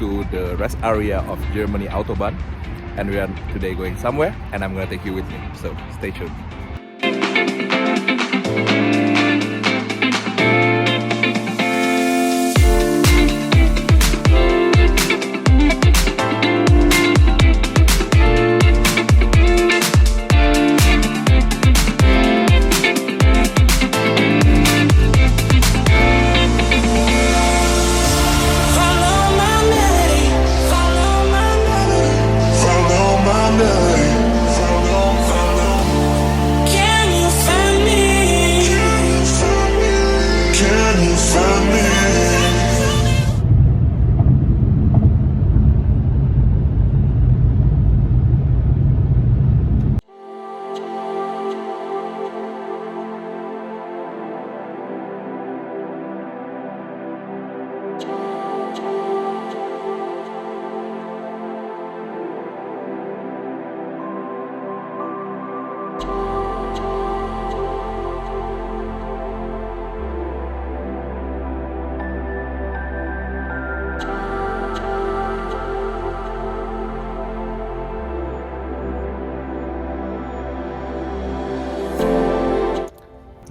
to the rest area of Germany Autobahn, and we are today going somewhere, and I'm gonna take you with me, so stay tuned.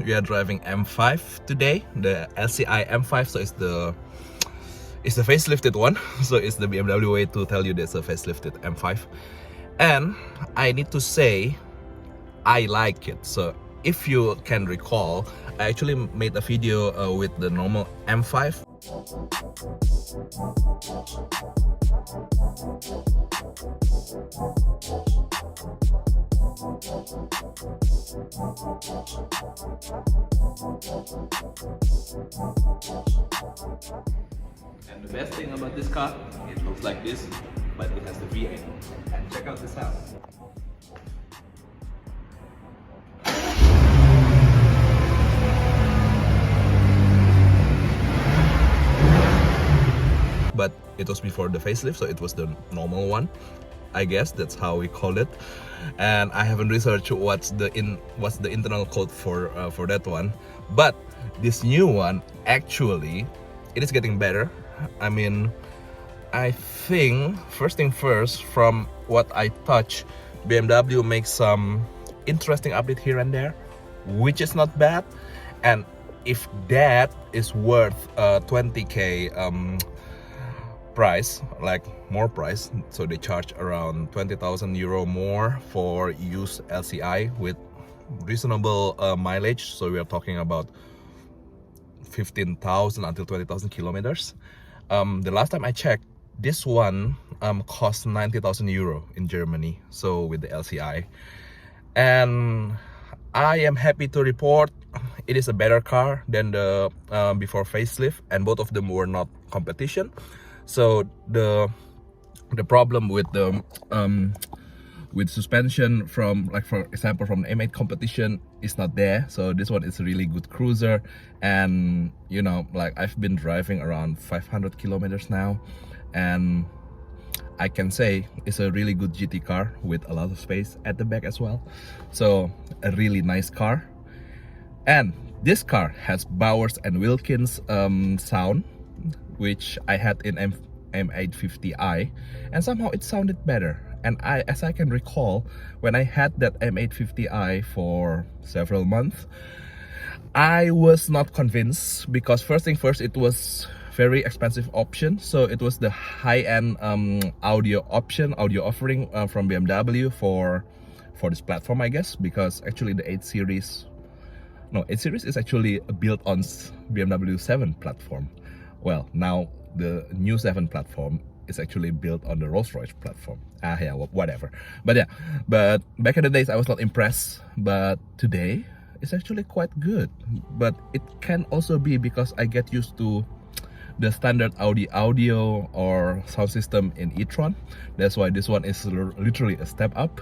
We are driving M5 today, the LCI M5, so it's the facelifted one. So it's the BMW way to tell you there's a facelifted M5. And I need to say, I like it. So if you can recall, I actually made a video with the normal M5. And the best thing about this car, it looks like this, but it has the V8. And check out this out. But it was before the facelift, so it was the normal one. I guess that's how we call it. And I haven't researched what's the internal code for that one. But this new one, actually, it is getting better. I mean, I think first thing first, from what I touch, BMW makes some interesting update here and there, which is not bad. And if that is worth 20k price, like more price, so they charge around 20,000 euro more for used LCI with reasonable mileage. So we are talking about 15,000 until 20,000 kilometers. The last time I checked, this one cost 90,000 euro in Germany, so with the LCI. And I am happy to report it is a better car than the before facelift, and both of them were not competition. So the problem with the with suspension from, like, for example, from the M8 competition is not there. So this one is a really good cruiser, and you know, like, I've been driving around 500 kilometers now, and I can say it's a really good GT car with a lot of space at the back as well. So a really nice car. And this car has Bowers and Wilkins sound, which I had in M850i, and somehow it sounded better. And as I can recall, when I had that M850i for several months, I was not convinced, because first thing first, it was very expensive option. So it was the high-end audio offering from BMW for this platform, I guess, because actually the 8 Series is actually built on BMW 7 platform. Well, now the new 7 platform is actually built on the Rolls-Royce platform. Yeah, whatever. But back in the days, I was not impressed. But today, it's actually quite good. But it can also be because I get used to the standard Audi audio or sound system in e-tron. That's why this one is literally a step up.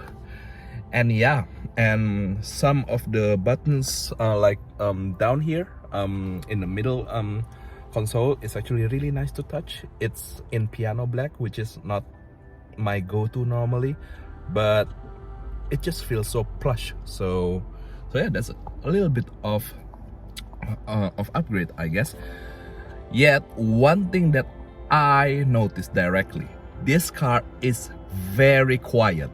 And yeah, and some of the buttons like down here in the middle console is actually really nice to touch. It's in piano black, which is not my go-to normally, but it just feels so plush. So yeah, that's a little bit of upgrade, I guess. Yet one thing that I noticed directly this car is very quiet,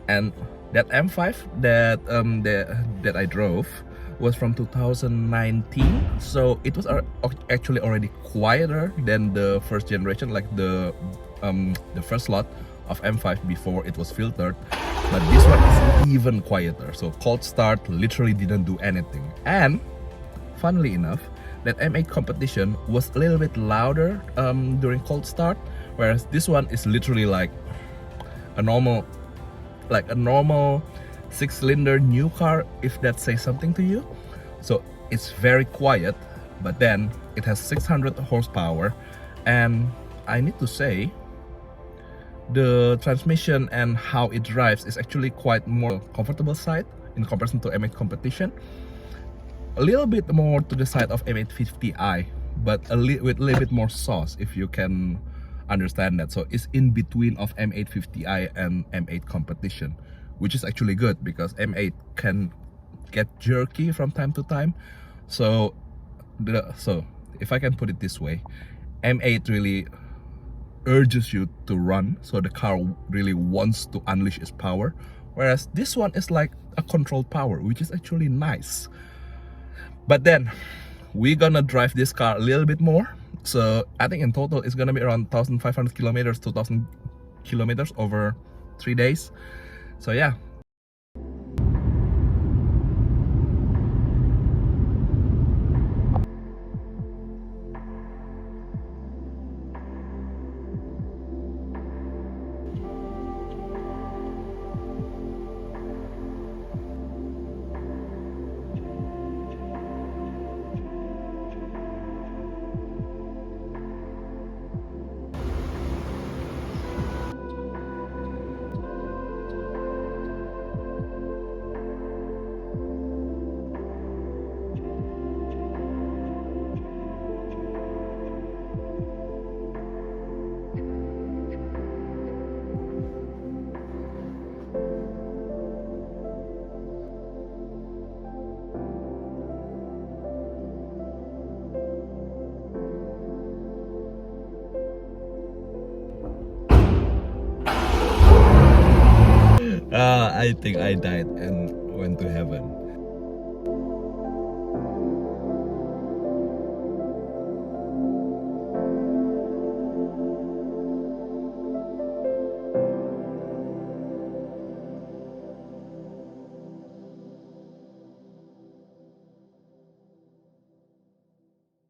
and that M5 that I drove was from 2019, so it was actually already quieter than the first generation, like the first lot of M5 before it was filtered. But this one is even quieter, so cold start literally didn't do anything. And funnily enough, that M8 competition was a little bit louder during cold start, whereas this one is literally like a normal 6-cylinder new car, if that says something to you. So it's very quiet, but then it has 600 horsepower, and I need to say the transmission and how it drives is actually quite more comfortable side in comparison to M8 competition. A little bit more to the side of M850i, but with a little bit more sauce, if you can understand that. So it's in between of M850i and M8 competition, which is actually good because M8 can get jerky from time to time. So if I can put it this way, M8 really urges you to run, so the car really wants to unleash its power, whereas this one is like a controlled power, which is actually nice. But then we're gonna drive this car a little bit more, so I think in total it's gonna be around 1,500 kilometers, 2,000 kilometers over 3 days. So yeah. I think I died and went to heaven.